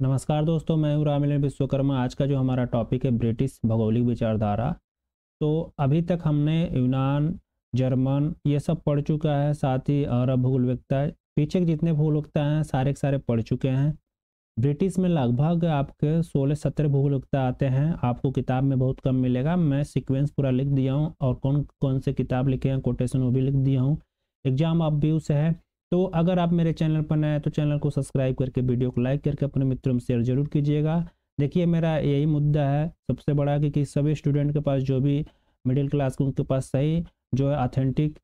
नमस्कार दोस्तों, मैं हूँ रामलीला विश्वकर्मा। आज का जो हमारा टॉपिक है ब्रिटिश भौगोलिक विचारधारा। तो अभी तक हमने यूनान, जर्मन ये सब पढ़ चुका है, साथ ही अरब भूगोलविद्ता, पीछे के जितने भूगोलविद्ता हैं सारे के सारे पढ़ चुके हैं। ब्रिटिश में लगभग आपके 16-17 भूगोलविद्ता आते हैं। आपको किताब में बहुत कम मिलेगा। मैं सीक्वेंस पूरा लिख दिया हूँ और कौन कौन से किताब लिखे हैं, कोटेशन वो भी लिख दिया हूँ। एग्जाम आप व्यू से है। तो अगर आप मेरे चैनल पर नए हैं तो चैनल को सब्सक्राइब करके वीडियो को लाइक करके अपने मित्रों में शेयर जरूर कीजिएगा। देखिए, मेरा यही मुद्दा है सबसे बड़ा कि सभी स्टूडेंट के पास, जो भी मिडिल क्लास के, उनके पास सही जो है ऑथेंटिक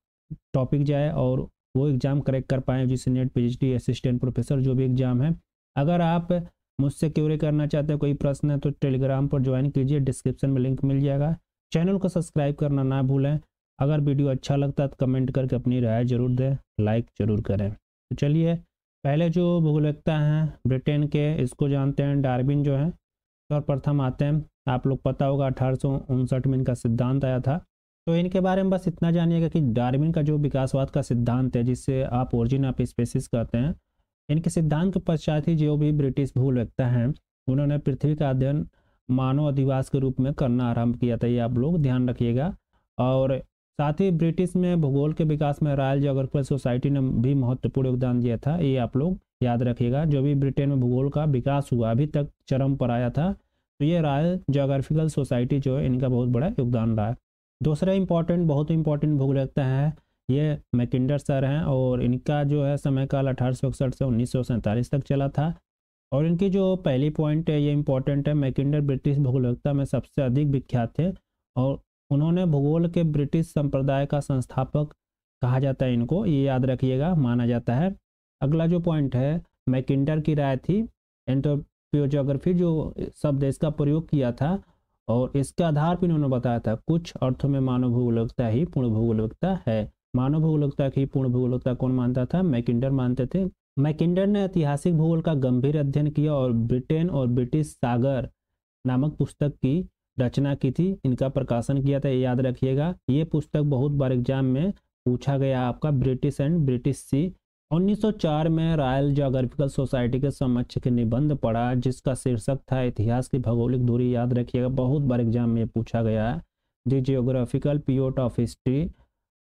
टॉपिक जाए और वो एग्ज़ाम करेक्ट कर पाएँ, जिससे नेट पीएचडी असिस्टेंट प्रोफेसर जो भी एग्ज़ाम है। अगर आप मुझसे क्यूरी करना चाहते हैं, कोई प्रश्न है, तो टेलीग्राम पर ज्वाइन कीजिए, डिस्क्रिप्शन में लिंक मिल जाएगा। चैनल को सब्सक्राइब करना ना भूलें। अगर वीडियो अच्छा लगता है तो कमेंट करके अपनी राय जरूर दें, लाइक जरूर करें। तो चलिए, पहले जो भूगोलविद्ता हैं ब्रिटेन के, इसको जानते हैं। डार्विन जो है सर्वप्रथम आते हैं। आप लोग पता होगा 1859 में इनका सिद्धांत आया था। तो इनके बारे में बस इतना जानिएगा कि डार्विन का जो विकासवाद का सिद्धांत है, जिससे आप ओरिजिन ऑफ स्पेसीज कहते हैं, इनके सिद्धांत के पश्चात ही जो भी ब्रिटिश भूगोलविद्ता हैं उन्होंने पृथ्वी का अध्ययन मानव अधिवास के रूप में करना आरंभ किया था। ये आप लोग ध्यान रखिएगा। और साथ ही ब्रिटिश में भूगोल के विकास में रॉयल ज्योग्राफिकल सोसाइटी ने भी महत्वपूर्ण योगदान दिया था। ये आप लोग याद रखिएगा। जो भी ब्रिटेन में भूगोल का विकास हुआ अभी तक चरम पर आया था, तो ये रॉयल ज्योग्राफिकल सोसाइटी जो है, इनका बहुत बड़ा योगदान रहा है। दूसरा इंपॉर्टेंट, बहुत इंपॉर्टेंट भूगोलविद्ता है, ये मैकिंडर सर हैं। और इनका जो है समय काल 1861 से 1947 तक चला था। और इनकी जो पहली पॉइंट है ये इंपॉर्टेंट है। मैकिंडर ब्रिटिश भूगोलविद्ता में सबसे अधिक विख्यात थे और उन्होंने भूगोल के ब्रिटिश संप्रदाय का संस्थापक कहा जाता है इनको, ये याद रखिएगा, माना जाता है। अगला जो पॉइंट है, मैकिंडर की राय थी एंथ्रोपोजियोग्राफी जो शब्द इसका प्रयोग किया था और इसके आधार पर इन्होंने बताया था कुछ अर्थों में मानव भूगोलविद्ता ही पूर्ण भूगोलविद्ता है। मानव भूगोलविद्ता की पूर्ण भूगोलविद्ता कौन मानता था? मैकिंडर मानते थे। मैकिंडर ने ऐतिहासिक भूगोल का गंभीर अध्ययन किया और ब्रिटेन और ब्रिटिश सागर नामक पुस्तक की रचना की थी। इनका प्रकाशन किया था, ये याद रखिएगा। ये पुस्तक बहुत बार एग्जाम में पूछा गया आपका, ब्रिटिश एंड ब्रिटिश सी। 1904 में रॉयल ज्योग्राफिकल सोसाइटी के समक्ष के निबंध पढ़ा, जिसका शीर्षक था इतिहास की भौगोलिक दूरी। याद रखिएगा, बहुत बार एग्जाम में पूछा गया है। The geographical period of history.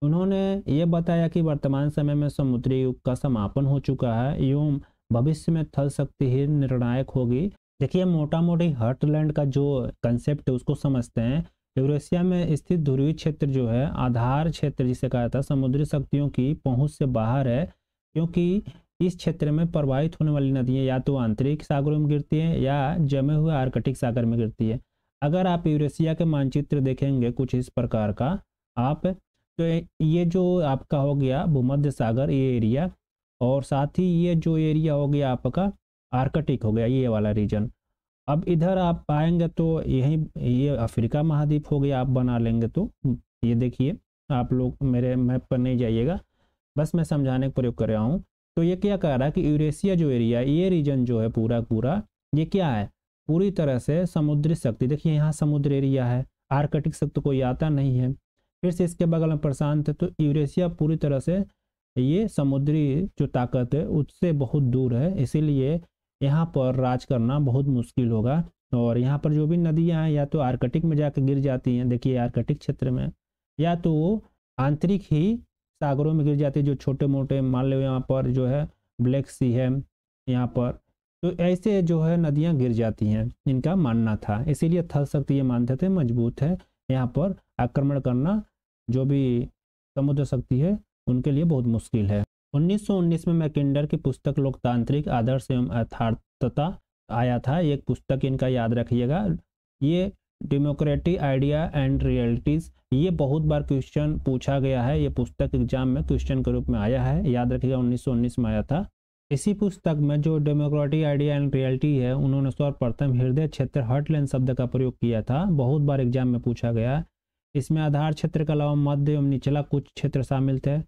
उन्होंने ये बताया कि वर्तमान समय में समुद्री युग का समापन हो चुका है एवं भविष्य में थल शक्ति ही निर्णायक होगी। देखिए, मोटा मोटी हार्टलैंड का जो कंसेप्ट है उसको समझते हैं। यूरेशिया में स्थित ध्रुवीय क्षेत्र जो है, आधार क्षेत्र जिसे कहा था, समुद्री शक्तियों की पहुंच से बाहर है, क्योंकि इस क्षेत्र में प्रवाहित होने वाली नदियां या तो आंतरिक सागरों में गिरती हैं या जमे हुए आर्कटिक सागर में गिरती है। अगर आप यूरेशिया के मानचित्र देखेंगे कुछ इस प्रकार का आप, तो ये जो आपका हो गया भूमध्य सागर ये एरिया, और साथ ही ये जो एरिया हो गया आपका आर्कटिक हो गया, ये वाला रीजन। अब इधर आप पाएंगे तो यही ये अफ्रीका महाद्वीप हो गया, आप बना लेंगे तो ये देखिए। आप लोग मेरे मैप पर नहीं जाइएगा, बस मैं समझाने का प्रयोग कर रहा हूँ। तो ये क्या कह रहा है कि यूरेशिया जो एरिया, ये रीजन जो है पूरा पूरा, ये क्या है, पूरी तरह से समुद्री शक्ति। देखिए, यहाँ समुद्र एरिया है, आर्कटिक शक्ति कोई आता नहीं है। फिर से इसके बगल में प्रशांत है, तो यूरेशिया पूरी तरह से ये समुद्री जो ताकत है उससे बहुत दूर है, इसीलिए यहाँ पर राज करना बहुत मुश्किल होगा। और यहाँ पर जो भी नदियाँ हैं या तो आर्कटिक में जाकर गिर जाती हैं, देखिए आर्कटिक क्षेत्र में, या तो वो आंतरिक ही सागरों में गिर जाती है, जो छोटे मोटे, मान लो यहाँ पर जो है ब्लैक सी है यहाँ पर, तो ऐसे जो है नदियाँ गिर जाती हैं, इनका मानना था। इसीलिए थल शक्ति ये मानते थे मजबूत है, यहाँ पर आक्रमण करना जो भी समुद्र शक्ति है उनके लिए बहुत मुश्किल है। 1919 में मैकिंडर की पुस्तक लोकतांत्रिक आदर्श एवं यथार्थता आया था। एक पुस्तक इनका याद रखिएगा, ये डेमोक्रेटिक आइडिया एंड रियलिटीज। ये बहुत बार क्वेश्चन पूछा गया है, ये पुस्तक एग्जाम में क्वेश्चन के रूप में आया है, याद रखिएगा 1919 में आया था। इसी पुस्तक में जो डेमोक्रेटिक आइडिया एंड रियलिटी है, उन्होंने सर्वप्रथम हृदय क्षेत्र हार्टलैंड शब्द का प्रयोग किया था, बहुत बार एग्जाम में पूछा गया। इसमें आधार क्षेत्र के अलावा मध्य एवं निचला कुछ क्षेत्र शामिल थे।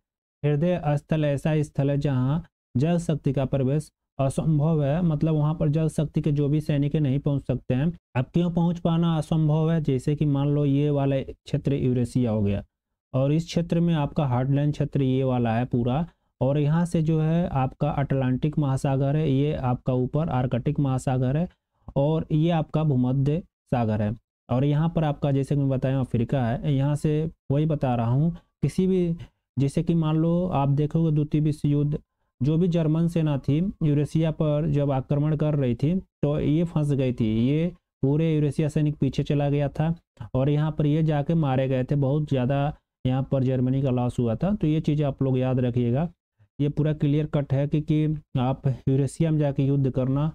हृदय स्थल ऐसा स्थल है जहाँ जल शक्ति का प्रवेश असंभव है, मतलब वहाँ पर जल शक्ति के जो भी सैनिक नहीं पहुँच सकते हैं। अब क्यों पहुँच पाना असंभव है? जैसे कि मान लो ये वाला क्षेत्र यूरेशिया हो गया और इस क्षेत्र में आपका हार्टलैंड क्षेत्र ये वाला है पूरा, और यहाँ से जो है आपका अटलांटिक महासागर है, ये आपका ऊपर आर्कटिक महासागर है, और ये आपका भूमध्य सागर है। और यहाँ पर आपका जैसे कि मैं बताया अफ्रीका है। यहाँ से वही बता रहा हूँ, किसी भी जैसे कि मान लो आप देखोगे द्वितीय विश्व युद्ध, जो भी जर्मन सेना थी यूरेशिया पर जब आक्रमण कर रही थी तो ये फंस गई थी, ये पूरे यूरेशिया सैनिक पीछे चला गया था और यहाँ पर ये जाके मारे गए थे, बहुत ज़्यादा यहाँ पर जर्मनी का लॉस हुआ था। तो ये चीज़ें आप लोग याद रखिएगा, ये पूरा क्लियर कट है कि आप यूरेशिया में जाके युद्ध करना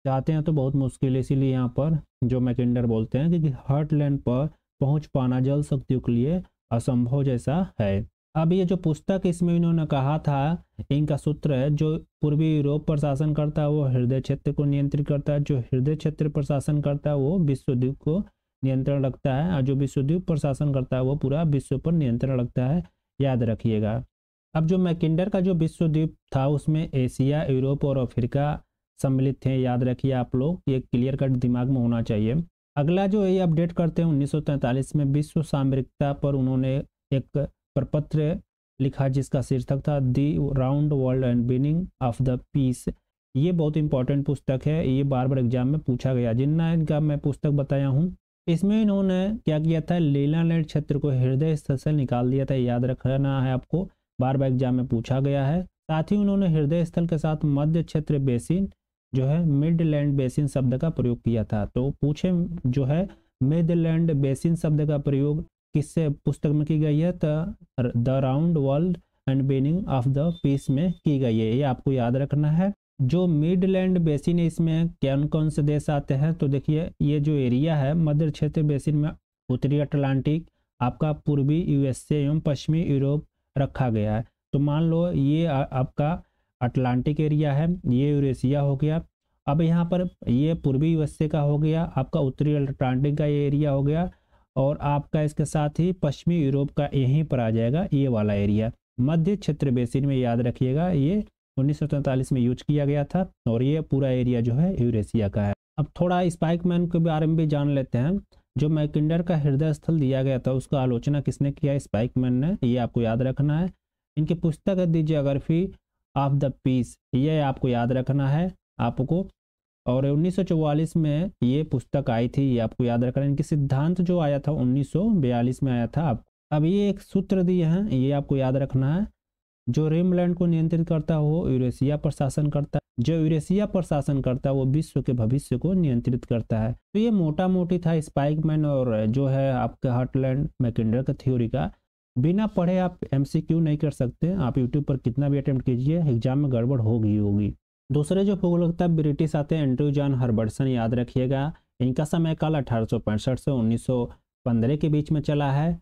चाहते हैं तो बहुत मुश्किल है। इसीलिए यहाँ पर जो मैकेंडर बोलते हैं कि हार्टलैंड पर पहुँच पाना जल शक्तियों के लिए असंभव जैसा है। अब ये जो पुस्तक इसमें इन्होंने कहा था, इनका सूत्र है, जो पूर्वी यूरोप पर शासन करता है वो हृदय क्षेत्र को नियंत्रित करता है, जो हृदय क्षेत्र पर शासन करता है वो विश्वद्वीप को नियंत्रण रखता है, और जो विश्वद्वीप पर शासन करता है वो पूरा विश्व पर नियंत्रण रखता है, याद रखिएगा। अब जो मैकेंडर का जो विश्वद्वीप था उसमें एशिया, यूरोप और अफ्रीका सम्मिलित थे, याद रखिए आप लोग, ये क्लियर कट दिमाग में होना चाहिए। अगला जो ये अपडेट करते हैं 1943 में विश्व सामरिकता पर उन्होंने एक प्रपत्र लिखा जिसका शीर्षक था the round world and winning of the peace. ये बहुत इंपॉर्टेंट पुस्तक है, ये बार बार एग्जाम में पूछा गया, जिनना इनका मैं पुस्तक बताया हूँ। इसमें इन्होंने क्या किया था, लीलालैंड क्षेत्र को हृदय स्थल से निकाल दिया था, याद रखना है आपको, बार बार एग्जाम में पूछा गया है। साथ ही उन्होंने हृदय स्थल के साथ मध्य क्षेत्र बेसिन जो है मिडलैंड बेसिन शब्द का प्रयोग किया था। तो पूछे जो है मिडलैंड बेसिन शब्द का प्रयोग किससे पुस्तक में की गई है, the round world and winning of the peace में की गई है, ये आपको याद रखना है। जो मिडलैंड बेसिन है इसमें कौन कौन से देश आते हैं, तो देखिए ये जो एरिया है मध्य क्षेत्र बेसिन में उत्तरी अटलांटिक, आपका पूर्वी यूएसए एवं पश्चिमी यूरोप रखा गया है। तो मान लो ये आपका अटलांटिक एरिया है, ये यूरेशिया हो गया। अब यहाँ पर ये पूर्वी यूएसए का हो गया, आपका उत्तरी अटलांटिक का ये एरिया हो गया, और आपका इसके साथ ही पश्चिमी यूरोप का यहीं पर आ जाएगा ये वाला एरिया। मध्य क्षेत्र बेसिन में याद रखिएगा ये 1943 में यूज किया गया था, और ये पूरा एरिया जो है यूरेशिया का है। अब थोड़ा स्पाइकमैन के बारे में भी जान लेते हैं। जो मैकेंडर का हृदय स्थल दिया गया था उसका आलोचना किसने किया, स्पाइकमैन ने, ये आपको याद रखना है। इनकी पुस्तक है the geography of the peace, ये आपको याद रखना है आपको। और 1944 में ये पुस्तक आई थी, ये आपको याद रखना है। इनके सिद्धांत जो आया था 1942 में आया था। अब ये एक सूत्र दिए हैं, ये आपको याद रखना है। जो रिमलैंड को नियंत्रित करता है वो यूरेशिया पर शासन करता है, जो यूरेशिया पर शासन करता है वो विश्व के भविष्य को नियंत्रित करता है। तो ये मोटा मोटी था स्पाइकमैन और जो है आपका हार्टलैंड मैकेंडर का थ्योरी का। बिना पढ़े आप एमसीक्यू नहीं कर सकते, आप यूट्यूब पर कितना भी अटेम्प्ट कीजिए एग्जाम में गड़बड़ होगी। दूसरे जो भूगोलवेत्ता ब्रिटिश आते हैं एंड्रयू जॉन हर्बर्टसन, याद रखिएगा। इनका समय काल 1865 से 1915 के बीच में चला है।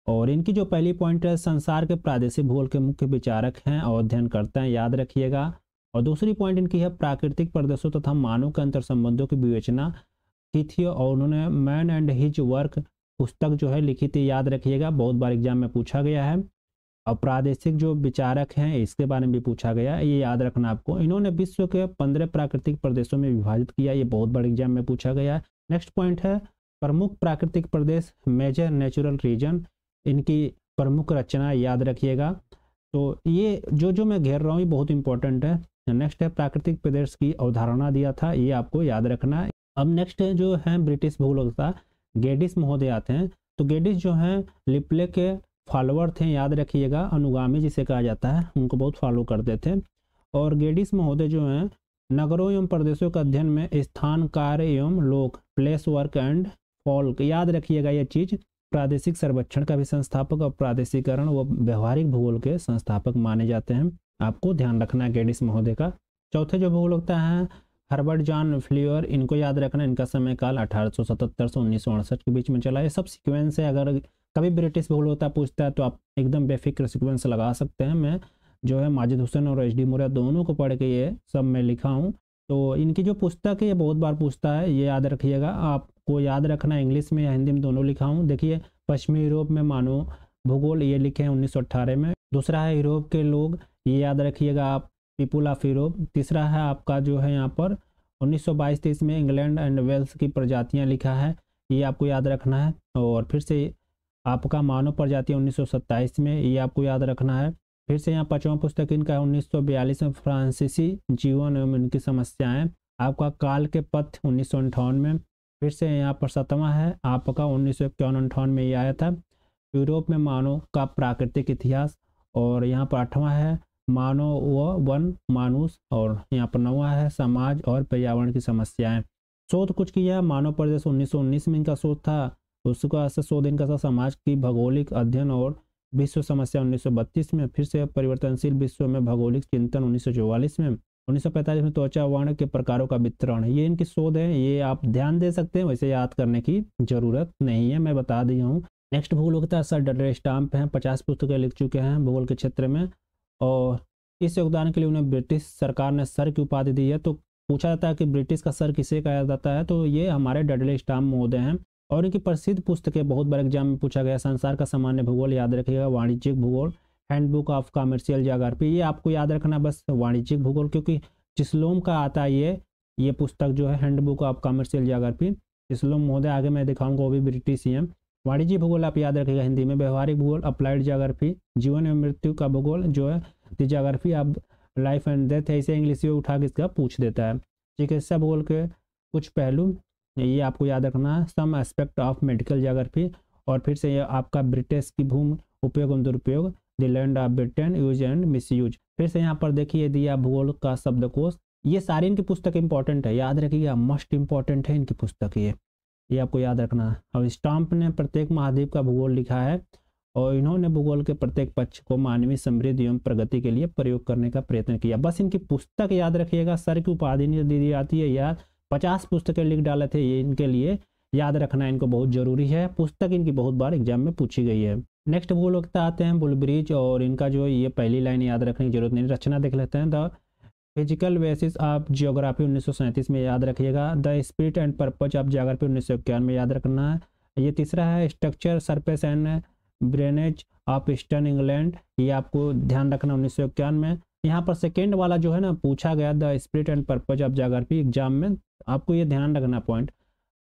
और इनकी जो पहली पॉइंट है, संसार के प्रादेशिक भूगोल के मुख्य विचारक हैं और अध्ययनकर्ता हैं, याद रखिएगा। और दूसरी पॉइंट इनकी है प्राकृतिक प्रदेशों तथा मानव के अंतर संबंधों की विवेचना की थी, और उन्होंने मैन एंड हिज वर्क पुस्तक जो है लिखी थी, याद रखिएगा, बहुत बार एग्जाम में पूछा गया है। और प्रादेशिक जो विचारक हैं इसके बारे में भी पूछा गया, ये याद रखना आपको। इन्होंने विश्व के 15 प्राकृतिक प्रदेशों में विभाजित किया, ये बहुत बड़े एग्जाम में पूछा गया है। नेक्स्ट पॉइंट है प्रमुख प्राकृतिक प्रदेश, मेजर नेचुरल रीजन, इनकी प्रमुख रचना, याद रखिएगा। तो ये जो मैं घेर रहा हूँ ये बहुत इंपॉर्टेंट है। नेक्स्ट है प्राकृतिक प्रदेश की अवधारणा दिया था, ये आपको याद रखना है। अब नेक्स्ट है जो है ब्रिटिश भूगोलवेत्ता गेडिस महोदय आते हैं। तो गेडिस जो हैं लिपले के फॉलोअर थे, याद रखिएगा, अनुगामी जिसे कहा जाता है, उनको बहुत फॉलो करते थे। और गेडिस महोदय जो हैं नगरों एवं प्रदेशों के अध्ययन में स्थान, कार्य एवं लोक, प्लेस, वर्क एंड फॉल्क, याद रखिएगा ये चीज। प्रादेशिक सर्वेक्षण का भी संस्थापक और प्रादेशिकरण व व्यवहारिक भूगोल के संस्थापक माने जाते हैं, आपको ध्यान रखना है गेडिस महोदय का। चौथे जो भूगोलवेत्ता हैं हर्बर्ट जॉन फ्लियर, इनको याद रखना। इनका समय काल 1877 से 1968 के बीच में चला। ये सब सीक्वेंस है, अगर कभी ब्रिटिश भूगोलवेत्ता पूछता है तो आप एकदम बेफिक्र सीक्वेंस लगा सकते हैं। मैं जो है माजिद हुसैन और एच डी मौर्य दोनों को पढ़ के ये सब मैं लिखा हूँ। तो इनकी जो पुस्तक है ये बहुत बार पूछता है, ये याद रखिएगा, आपको याद रखना, इंग्लिश में या हिंदी में दोनों लिखा हूँ। देखिए पश्चिमी यूरोप में मानव भूगोल, ये लिखे हैं 1918 में। दूसरा है यूरोप के लोग, ये याद रखिएगा आप, पीपुल ऑफ यूरोप। तीसरा है आपका जो है यहाँ पर 1922-23 में इंग्लैंड एंड वेल्स की प्रजातियाँ लिखा है, ये आपको याद रखना है। और फिर से आपका मानव प्रजाति 1927 में, ये आपको याद रखना है। फिर से यहाँ 5वां पुस्तक इनका 1942 में फ्रांसीसी जीवन एवं इनकी समस्याएं। आपका काल के पथ 1958 में। फिर से यहाँ पर 7वां है आपका 1951-58 में ये आया था, यूरोप में मानव का प्राकृतिक इतिहास। और यहाँ पर 8वां है मानव व वन मानुष। और यहाँ पर 9वां है समाज और पर्यावरण की समस्याएं। शोध कुछ किया, मानव प्रदेश 1919 में इनका शोध था, उसका शोध इनका था समाज की भौगोलिक अध्ययन और विश्व समस्या 1932 में। फिर से परिवर्तनशील विश्व में भौगोलिक चिंतन 1944 में। 1945 में त्वचा वर्ण के प्रकारों का वितरण, ये इनकी शोध है, ये आप ध्यान दे सकते हैं, वैसे याद करने की जरूरत नहीं है, मैं बता दिया हूँ। नेक्स्ट भूगोल होता है सर डडले स्टाम्प हैं, 50 पुस्तकें लिख चुके हैं भूगोल के क्षेत्र में, और इस योगदान के लिए उन्हें ब्रिटिश सरकार ने सर की उपाधि दी है। तो पूछा जाता है कि ब्रिटिश का सर किसे कहा जाता है, तो ये हमारे डडले स्टाम्प महोदय हैं। और इनकी प्रसिद्ध पुस्तकें बहुत बार एग्जाम में पूछा गया, संसार का सामान्य भूगोल याद रखिएगा, वाणिज्यिक भूगोल, हैंडबुक ऑफ कमर्शियल ज्योग्राफी, ये आपको याद रखना बस वाणिज्यिक भूगोल, क्योंकि चिस्लोम का आता है ये पुस्तक जो है हैंडबुक ऑफ कमर्शियल ज्योग्राफी, चिस्लोम महोदय, आगे मैं दिखाऊंगा वो भी ब्रिटिश ही है। वाणिज्यिक भूगोल आप याद रखिएगा हिंदी में, व्यवहारिक भूगोल अप्लाइड ज्योग्राफी, जीवन एवं मृत्यु का भूगोल जो है द ज्योग्राफी आप लाइफ एंड डेथ है, इसे इंग्लिश में उठा के इसका पूछ देता है। चिकित्सा भूगोल के कुछ पहलू ये आपको याद रखना है, some aspect of medical geography. और फिर से ये आपका ब्रिटिश की भूमि उपयोग एवं दुरुपयोग, the land of Britain, use and miss use. फिर से यहाँ पर देखिए दिया भूगोल का शब्दकोश, ये सारी इनकी पुस्तक इंपॉर्टेंट है, याद रखिएगा, मस्ट इंपॉर्टेंट है इनकी पुस्तक ये आपको याद रखना है। और स्टाम्प ने प्रत्येक महाद्वीप का भूगोल लिखा है, और इन्होंने भूगोल के प्रत्येक पक्ष को मानवीय समृद्धि एवं प्रगति के लिए प्रयोग करने का प्रयत्न किया। बस इनकी पुस्तक याद रखिएगा, सर की उपाधि नहीं दी जाती है याद, 50 पुस्तकें लिख डाले थे, ये इनके लिए याद रखना इनको बहुत जरूरी है, पुस्तक इनकी बहुत बार एग्जाम में पूछी गई है। नेक्स्ट भूगोल वक्ता आते हैं बुलब्रिज, और इनका जो ये पहली लाइन याद रखने की जरूरत नहीं, रचना देख लेते हैं। The physical basis of geography 1937 में याद रखिएगा, the spirit and purpose of geography 1951 में याद रखना है। ये तीसरा है structure surface and drainage of eastern England, ये आपको ध्यान रखना 1951 में। यहाँ पर सेकेंड वाला जो है ना पूछा गया, the spirit and purpose of geography exam में, आपको ये ध्यान रखना पॉइंट।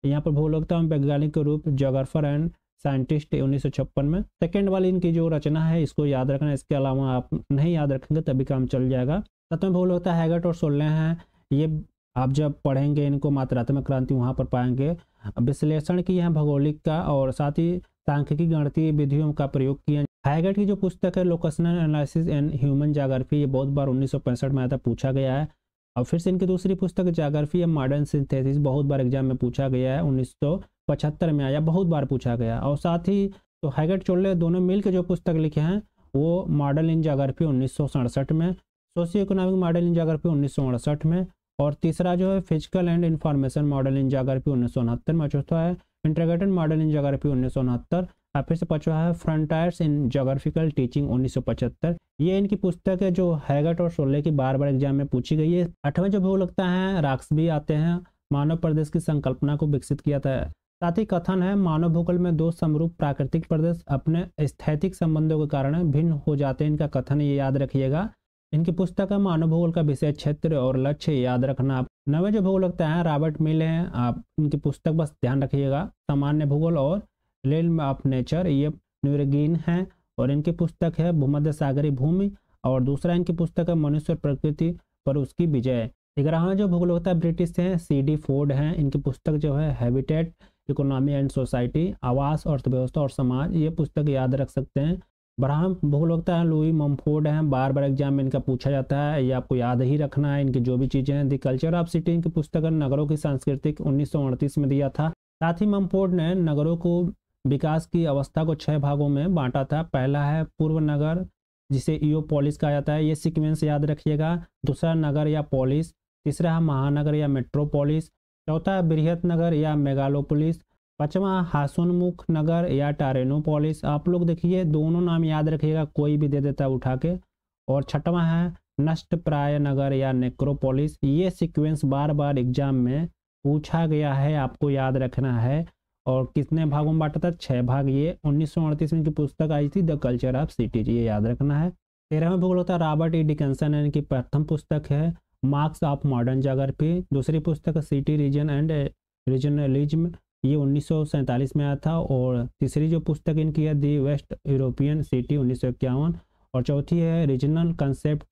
यहाँ पर भूगोलकता में वैज्ञानिक के रूप जियोग्राफर एंड साइंटिस्ट 1956 में। सेकेंड वाली इनकी जो रचना है इसको याद रखना, इसके अलावा आप नहीं याद रखेंगे तभी काम चल जाएगा। सत्वें भूगोलकता हैगर्ट और सोलें हैं, ये आप जब पढ़ेंगे इनको मात्रात्मक क्रांति वहाँ पर पाएंगे। विश्लेषण की है भौगोलिक का, और साथ ही सांख्यिकी गणितीय विधियों का प्रयोग किया। हैगर्ट की जो पुस्तक है locational analysis and human geography, ये बहुत बार 1965 में आया था, पूछा गया है। और फिर से इनकी दूसरी पुस्तक ज्योग्राफी एंड मॉडर्न सिंथेसिस, बहुत बार एग्जाम में पूछा गया है, 1975 में आया, बहुत बार पूछा गया। और साथ ही तो हैगर्ट चोले दोनों मिल के जो पुस्तक लिखे हैं वो मॉडल इन ज्योग्राफी 1967 में, socio economic model in geography 1968 में, और तीसरा जो है physical and information model in geography 1969 में, चौथा है इंटीग्रेटेड मॉडल इन ज्योग्राफी 1969, और फिर से पांचवा है फ्रंटायर्स इन ज्योग्राफिकल टीचिंग 1975। ये इनकी पुस्तक है जो हैगर्ट और सोले की बार बार एग्जाम में पूछी गई है। 8वें जो भूगोलकता है राक्स भी आते हैं, मानव प्रदेश की संकल्पना को विकसित किया था। साथ ही कथन है मानव भूगोल में दो समरूप प्राकृतिक प्रदेश अपने स्थैतिक संबंधों के कारण भिन्न हो जाते हैं, इनका कथन ये याद रखिएगा। इनकी पुस्तक है मानव भूगोल का विषय क्षेत्र और लक्ष्य याद रखना। 9वें जो भूगोलकता है रॉबर्ट मिल हैं, आप इनकी पुस्तक बस ध्यान रखिएगा, सामान्य भूगोल और रियल्म ऑफ नेचर, ये न्यूरोगीन हैं, और इनकी पुस्तक है भूमध्य सागरीय भूमि, और दूसरा इनकी पुस्तक है मनुष्य और प्रकृति पर उसकी विजय। 11वां जो भूगोलकता ब्रिटिश हैं CD फोर्ड हैं, इनकी पुस्तक जो है हैबिटेट इकोनॉमी एंड सोसाइटी, आवास अर्थव्यवस्था और समाज, ये पुस्तक याद रख सकते हैं। 12वां भूगोलकता है लुई मम्फोर्ड हैं, बार बार एग्जाम में इनका पूछा जाता है, ये आपको याद ही रखना है, इनकी जो भी चीज़ें हैं। द कल्चर ऑफ सिटी इनकी पुस्तक है नगरों की सांस्कृतिक 1938 में दिया था। साथ ही मम्फोर्ड ने नगरों को विकास की अवस्था को 6 भागों में बांटा था। पहला है पूर्व नगर जिसे ईओपोलिस कहा जाता है, ये सीक्वेंस याद रखिएगा। दूसरा नगर या पोलिस, तीसरा है महानगर या मेट्रोपोलिस, चौथा है बृहत नगर या मेगालोपोलिस, 5वां हासोनमुख नगर या टारेनोपोलिस। आप लोग देखिए दोनों नाम याद रखिएगा, कोई भी दे देता है उठा के। और 6वां है नष्ट प्राय नगर या नेक्रोपोलिस। ये सीक्वेंस बार बार एग्जाम में पूछा गया है, आपको याद रखना है। और कितने भागों में बांटा था? 6 भाग। ये 1938 में इनकी पुस्तक आई थी द कल्चर ऑफ सिटीज, ये याद रखना है। 13वां भूगोल होता है रॉबर्ट ई डिकिंसन, इनकी प्रथम पुस्तक है मार्क्स ऑफ मॉडर्न ज्योग्राफी। दूसरी पुस्तक सिटी रीजन एंड रीजनलिज्म, ये 1947 में आया था। और तीसरी जो पुस्तक इनकी है दी वेस्ट यूरोपियन सिटी 1951। और चौथी है regional concept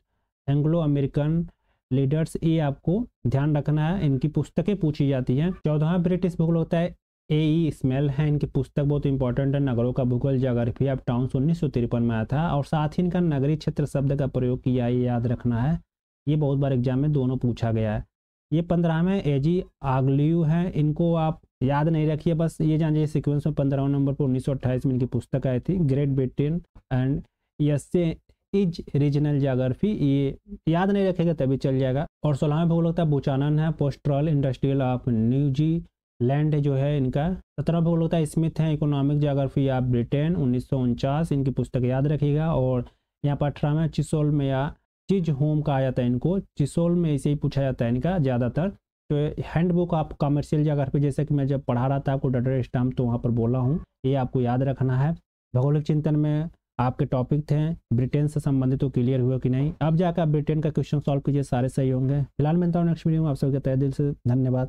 Anglo American leaders, ये आपको ध्यान रखना है, इनकी पुस्तकें पूछी जाती हैं। 14वां ब्रिटिश भूगोल होता है ए स्मेल है, इनकी पुस्तक बहुत इंपॉर्टेंट है, नगरों का भूगोल ज्योग्राफी ऑफ टाउन्स 1953 में आया था। और साथ ही इनका नगरीय क्षेत्र शब्द का प्रयोग किया है, ये याद रखना है, ये बहुत बार एग्जाम में दोनों पूछा गया है। ये 15वें एजी आगल्यू हैं, इनको आप याद नहीं रखिए, बस ये जानिए सीक्वेंस में 15वां नंबर पर 1928 में इनकी पुस्तक आई थी, Great Britain and essays is regional geography, ये याद नहीं रखेगा तभी चल जाएगा। और 16वां भूगोल होता है बुचानन है, पोस्टल इंडस्ट्रियल ऑफ न्यूजीलैंड जो है इनका। 17वां भूगोल होता है स्मिथ है, इकोनॉमिक ज्योग्राफी ऑफ ब्रिटेन 1949, इनकी पुस्तक याद रखिएगा। और यहाँ पर 18वां चिसोल में या चीज होम कहा जाता है इनको, चिसोल में इसे ही पूछा जाता है इनका ज़्यादातर। तो हैंडबुक ऑफ कमर्शियल ज्योग्राफी, जैसे कि मैं जब पढ़ा रहा था आपको डटर स्टैम्प, तो वहाँ पर बोला हूँ, ये आपको याद रखना है। भौगोलिक चिंतन में आपके टॉपिक थे ब्रिटेन से संबंधित, तो क्लियर हुआ कि नहीं। अब जाकर आप ब्रिटेन का क्वेश्चन सॉल्व कीजिए, सारे सही होंगे। फिलहाल मिलता हूँ नेक्स्ट वीडियो में, आप सबके तहे दिल से धन्यवाद।